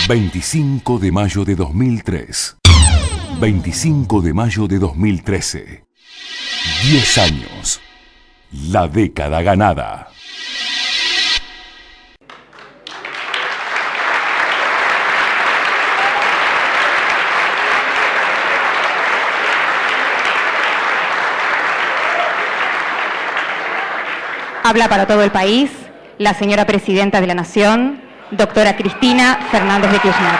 25 de mayo de 2003. 25 de mayo de 2013. 10 años. La década ganada. Habla para todo el país la señora Presidenta de la Nación, doctora Cristina Fernández de Kirchner.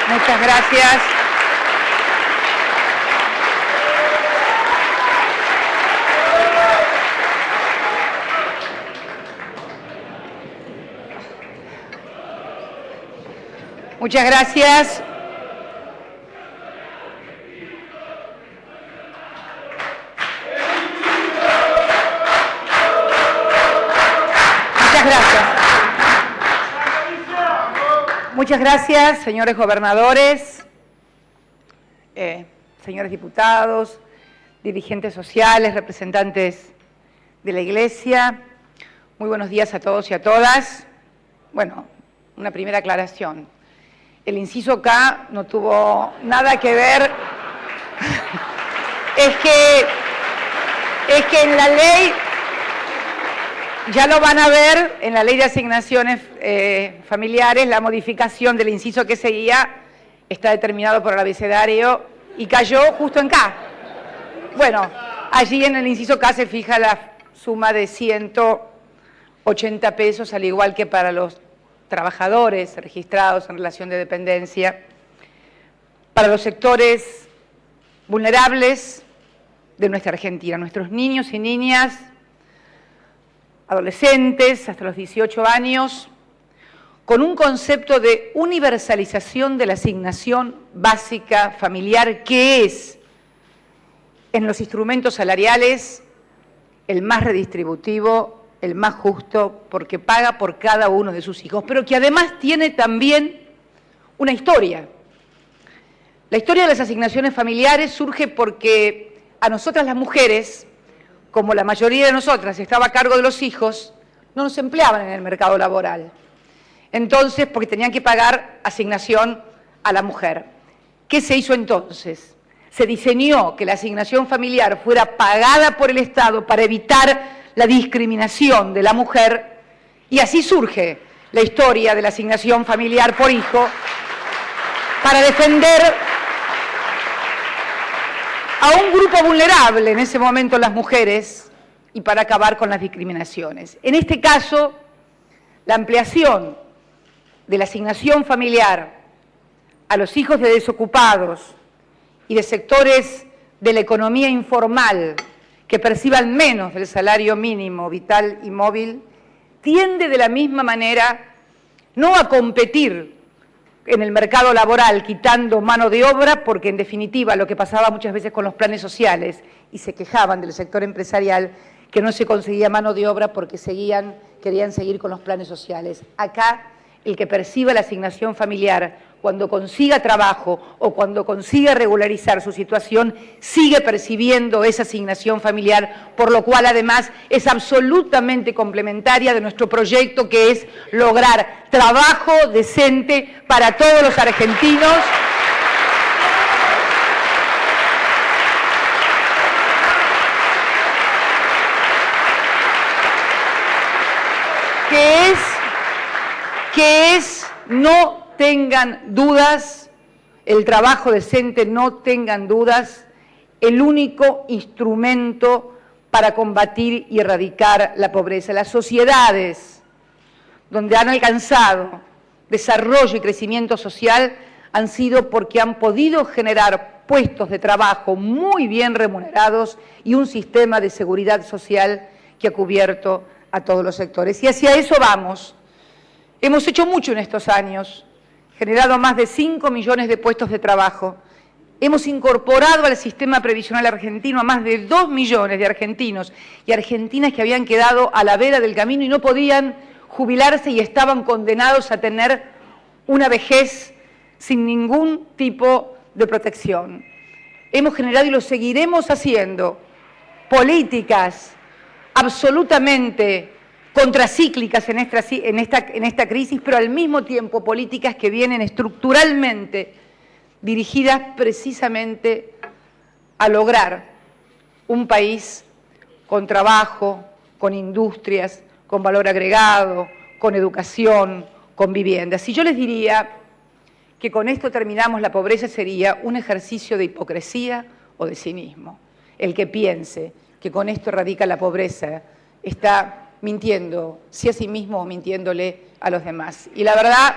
Muchas gracias. Muchas gracias. Muchas gracias. Muchas gracias, señores gobernadores, señores diputados, dirigentes sociales, representantes de la Iglesia. Muy buenos días a todos y a todas. Bueno, una primera aclaración. El inciso K no tuvo nada que ver. Es que en la ley, ya lo van a ver, en la ley de asignaciones familiares, la modificación del inciso que seguía está determinado por el abecedario y cayó justo en K. Bueno, allí en el inciso K se fija la suma de 180 pesos, al igual que para los trabajadores registrados en relación de dependencia, para los sectores vulnerables de nuestra Argentina, nuestros niños y niñas, adolescentes hasta los 18 años, con un concepto de universalización de la asignación básica familiar, que es, en los instrumentos salariales, el más redistributivo, el más justo, porque paga por cada uno de sus hijos, pero que además tiene también una historia. La historia de las asignaciones familiares surge porque a nosotras las mujeres, como la mayoría de nosotras estaba a cargo de los hijos, no nos empleaban en el mercado laboral. Entonces, porque tenían que pagar asignación a la mujer. ¿Qué se hizo entonces? Se diseñó que la asignación familiar fuera pagada por el Estado para evitar la discriminación de la mujer, y así surge la historia de la asignación familiar por hijo, para defender a un grupo vulnerable, en ese momento las mujeres, y para acabar con las discriminaciones. En este caso, la ampliación de la asignación familiar a los hijos de desocupados y de sectores de la economía informal que perciban menos del salario mínimo vital y móvil, tiende de la misma manera no a competir en el mercado laboral quitando mano de obra, porque en definitiva lo que pasaba muchas veces con los planes sociales, y se quejaban del sector empresarial, que no se conseguía mano de obra porque querían seguir con los planes sociales. Acá, el que perciba la asignación familiar, cuando consiga trabajo o cuando consiga regularizar su situación, sigue percibiendo esa asignación familiar, por lo cual además es absolutamente complementaria de nuestro proyecto, que es lograr trabajo decente para todos los argentinos. Que es no tengan dudas, el trabajo decente, no tengan dudas, el único instrumento para combatir y erradicar la pobreza. Las sociedades donde han alcanzado desarrollo y crecimiento social han sido porque han podido generar puestos de trabajo muy bien remunerados y un sistema de seguridad social que ha cubierto a todos los sectores. Y hacia eso vamos. Hemos hecho mucho en estos años, generado más de 5 millones de puestos de trabajo, Hemos incorporado al sistema previsional argentino a más de 2 millones de argentinos y argentinas que habían quedado a la vera del camino y no podían jubilarse y estaban condenados a tener una vejez sin ningún tipo de protección. Hemos generado y lo seguiremos haciendo políticas absolutamente contracíclicas en esta crisis, pero al mismo tiempo políticas que vienen estructuralmente dirigidas precisamente a lograr un país con trabajo, con industrias, con valor agregado, con educación, con vivienda. Si yo les diría que con esto terminamos la pobreza, sería un ejercicio de hipocresía o de cinismo. El que piense que con esto radica la pobreza está mintiendo, si a sí mismo o mintiéndole a los demás. Y la verdad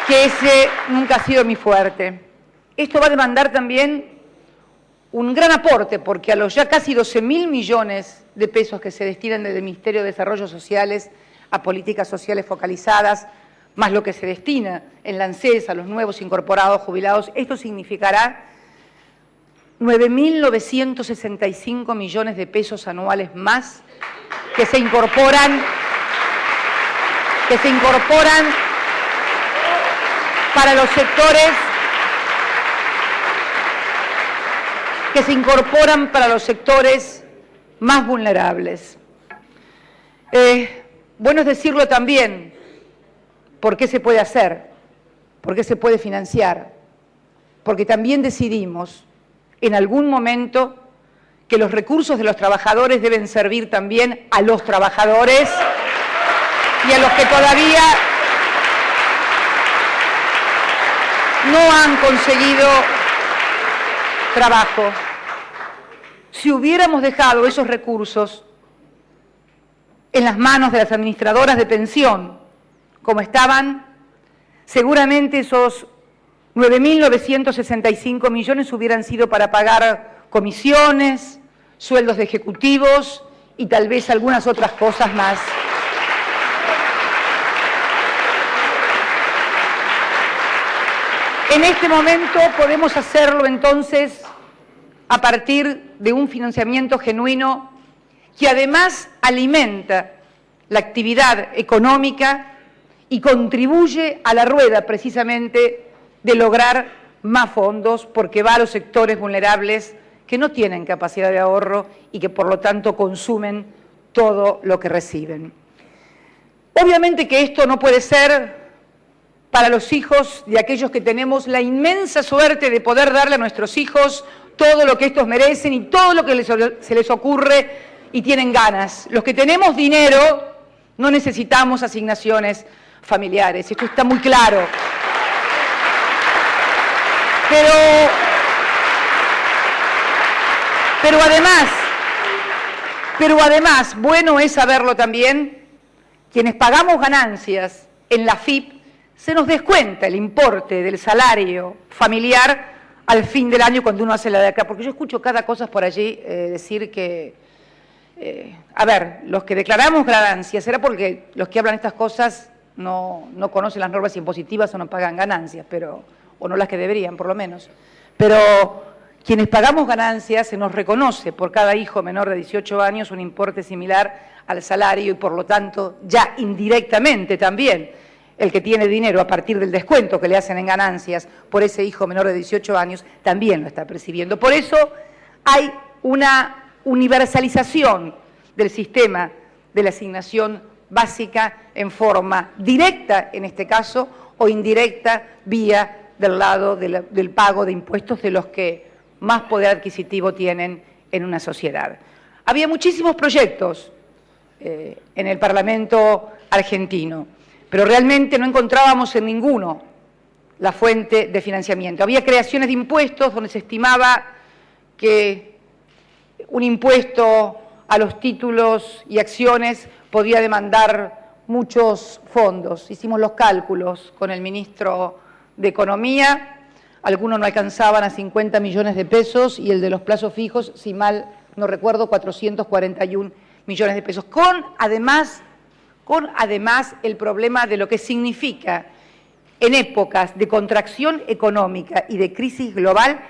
que ese nunca ha sido mi fuerte. Esto va a demandar también un gran aporte, porque a los ya casi 12.000 millones de pesos que se destinan desde el Ministerio de Desarrollo Sociales a políticas sociales focalizadas, más lo que se destina en la ANSES a los nuevos incorporados jubilados, esto significará 9.965 millones de pesos anuales más que se incorporan para los sectores más vulnerables. Bueno es decirlo también, ¿por qué se puede hacer? ¿Por qué se puede financiar? Porque también decidimos en algún momento que los recursos de los trabajadores deben servir también a los trabajadores y a los que todavía no han conseguido trabajo. Si hubiéramos dejado esos recursos en las manos de las administradoras de pensión, como estaban, seguramente esos 9.965 millones hubieran sido para pagar comisiones, sueldos de ejecutivos y tal vez algunas otras cosas más. En este momento podemos hacerlo entonces a partir de un financiamiento genuino que además alimenta la actividad económica y contribuye a la rueda precisamente de lograr más fondos, porque va a los sectores vulnerables que no tienen capacidad de ahorro y que por lo tanto consumen todo lo que reciben. Obviamente que esto no puede ser para los hijos de aquellos que tenemos la inmensa suerte de poder darle a nuestros hijos todo lo que estos merecen y todo lo que se les ocurre y tienen ganas. Los que tenemos dinero no necesitamos asignaciones familiares, esto está muy claro. Pero además, bueno es saberlo también, quienes pagamos ganancias en la AFIP, se nos descuenta el importe del salario familiar al fin del año cuando uno hace la de acá, porque yo escucho cada cosa por allí decir que, los que declaramos ganancias, será porque los que hablan estas cosas no conocen las normas impositivas o no pagan ganancias, o no las que deberían, por lo menos. Pero quienes pagamos ganancias se nos reconoce por cada hijo menor de 18 años un importe similar al salario y por lo tanto ya indirectamente también el que tiene dinero a partir del descuento que le hacen en ganancias por ese hijo menor de 18 años también lo está percibiendo. Por eso hay una universalización del sistema de la asignación básica en forma directa, en este caso, o indirecta vía del lado del pago de impuestos de los que más poder adquisitivo tienen en una sociedad. Había muchísimos proyectos en el Parlamento argentino, pero realmente no encontrábamos en ninguno la fuente de financiamiento. Había creaciones de impuestos donde se estimaba que un impuesto a los títulos y acciones podía demandar muchos fondos. Hicimos los cálculos con el ministro de Economía, algunos no alcanzaban a 50 millones de pesos y el de los plazos fijos, si mal no recuerdo, 441 millones de pesos, con además con además el problema de lo que significa en épocas de contracción económica y de crisis global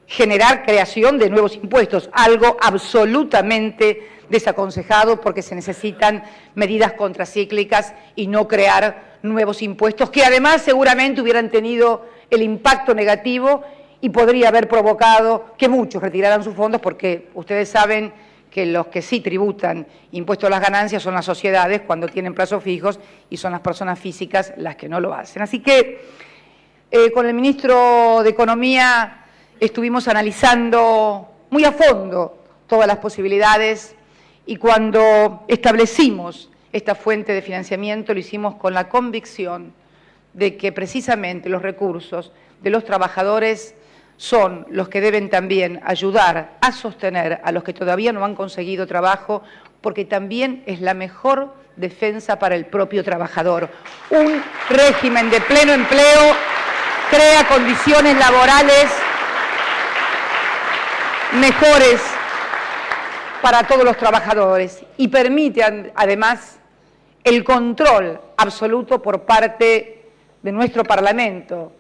generar creación de nuevos impuestos, algo absolutamente desaconsejado porque se necesitan medidas contracíclicas y no crear nuevos impuestos que además seguramente hubieran tenido el impacto negativo y podría haber provocado que muchos retiraran sus fondos porque ustedes saben que los que sí tributan impuestos a las ganancias son las sociedades cuando tienen plazos fijos y son las personas físicas las que no lo hacen. Así que con el ministro de Economía estuvimos analizando muy a fondo todas las posibilidades y cuando establecimos esta fuente de financiamiento lo hicimos con la convicción de que precisamente los recursos de los trabajadores son los que deben también ayudar a sostener a los que todavía no han conseguido trabajo, porque también es la mejor defensa para el propio trabajador. Un régimen de pleno empleo crea condiciones laborales mejores para todos los trabajadores y permite además el control absoluto por parte de nuestro Parlamento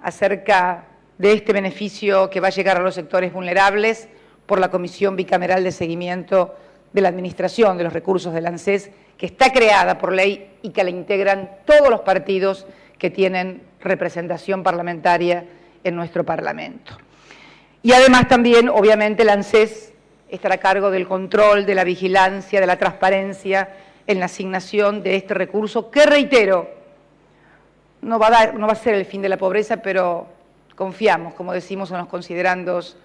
acerca de este beneficio que va a llegar a los sectores vulnerables por la Comisión Bicameral de Seguimiento de la Administración de los Recursos del ANSES, que está creada por ley y que la integran todos los partidos que tienen representación parlamentaria en nuestro Parlamento. Y además también, obviamente, el ANSES estará a cargo del control, de la vigilancia, de la transparencia en la asignación de este recurso, que reitero, no va a ser el fin de la pobreza, pero confiamos, como decimos en los considerandos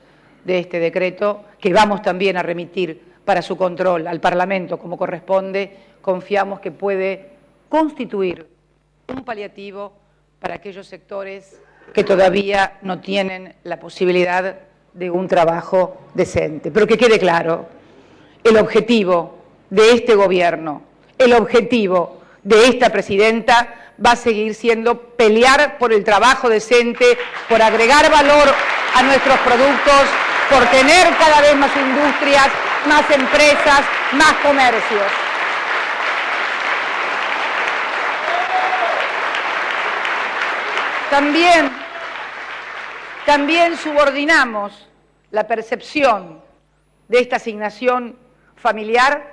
de este decreto, que vamos también a remitir para su control al Parlamento como corresponde, confiamos que puede constituir un paliativo para aquellos sectores que todavía no tienen la posibilidad de un trabajo decente. Pero que quede claro, el objetivo de este gobierno, el objetivo de esta presidenta va a seguir siendo pelear por el trabajo decente, por agregar valor a nuestros productos, por tener cada vez más industrias, más empresas, más comercios. También subordinamos la percepción de esta asignación familiar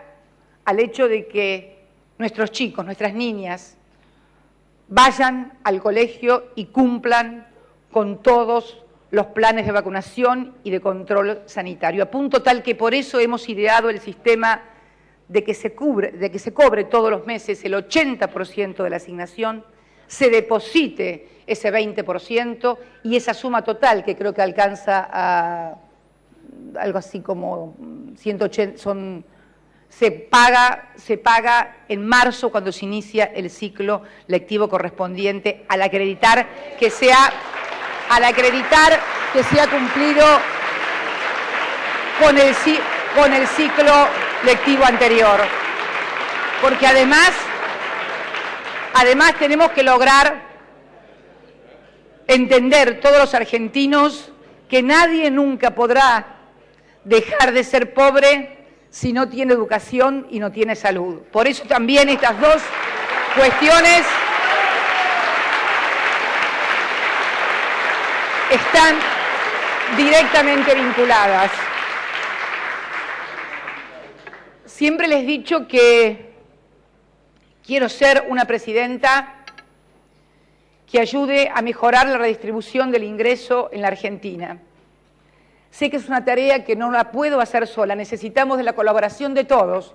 al hecho de que nuestros chicos, nuestras niñas, vayan al colegio y cumplan con todos los planes de vacunación y de control sanitario, a punto tal que por eso hemos ideado el sistema de que se cobre todos los meses el 80% de la asignación, se deposite ese 20% y esa suma total, que creo que alcanza a algo así como 180, se paga en marzo cuando se inicia el ciclo lectivo correspondiente al acreditar que se ha cumplido con el ciclo lectivo anterior. Porque además tenemos que lograr entender todos los argentinos que nadie nunca podrá dejar de ser pobre si no tiene educación y no tiene salud. Por eso también estas dos cuestiones están directamente vinculadas. Siempre les he dicho que quiero ser una presidenta que ayude a mejorar la redistribución del ingreso en la Argentina. Sé que es una tarea que no la puedo hacer sola, necesitamos de la colaboración de todos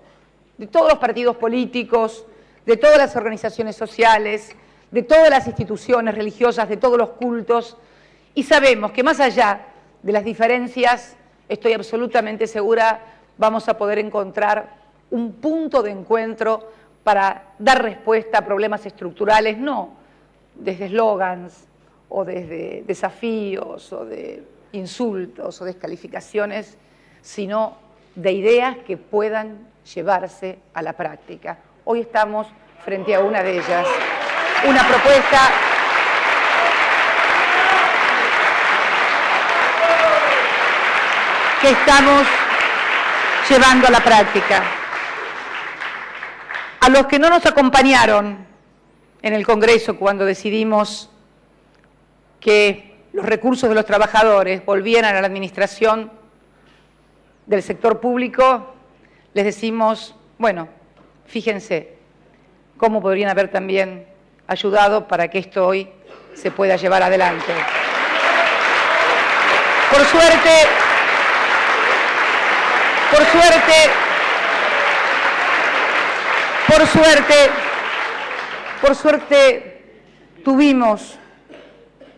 los partidos políticos, de todas las organizaciones sociales, de todas las instituciones religiosas, de todos los cultos, y sabemos que más allá de las diferencias, estoy absolutamente segura, vamos a poder encontrar un punto de encuentro para dar respuesta a problemas estructurales, no desde eslogans o desde desafíos o de insultos o descalificaciones, sino de ideas que puedan llevarse a la práctica. Hoy estamos frente a una de ellas, una propuesta que estamos llevando a la práctica. A los que no nos acompañaron en el Congreso cuando decidimos que los recursos de los trabajadores volvieran a la administración del sector público, les decimos, bueno, fíjense cómo podrían haber también ayudado para que esto hoy se pueda llevar adelante. Por suerte tuvimos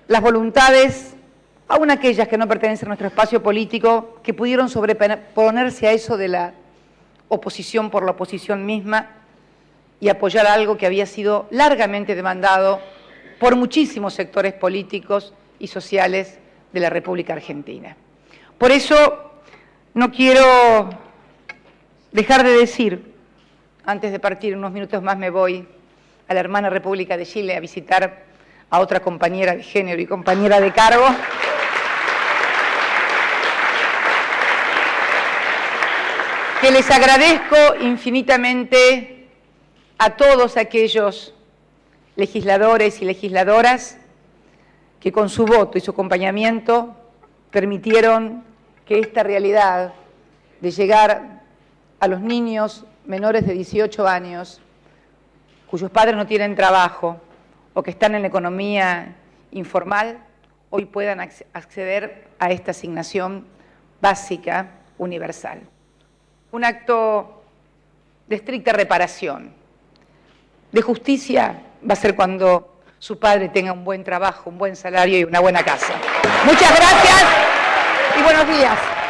las voluntades, aun aquellas que no pertenecen a nuestro espacio político, que pudieron sobreponerse a eso de la oposición por la oposición misma y apoyar algo que había sido largamente demandado por muchísimos sectores políticos y sociales de la República Argentina. Por eso no quiero dejar de decir, antes de partir unos minutos más me voy a la hermana República de Chile a visitar a otra compañera de género y compañera de cargo, que les agradezco infinitamente a todos aquellos legisladores y legisladoras que con su voto y su acompañamiento permitieron que esta realidad de llegar a los niños menores de 18 años, cuyos padres no tienen trabajo o que están en la economía informal, hoy puedan acceder a esta asignación básica universal. Un acto de estricta reparación, de justicia, va a ser cuando su padre tenga un buen trabajo, un buen salario y una buena casa. Muchas gracias y buenos días.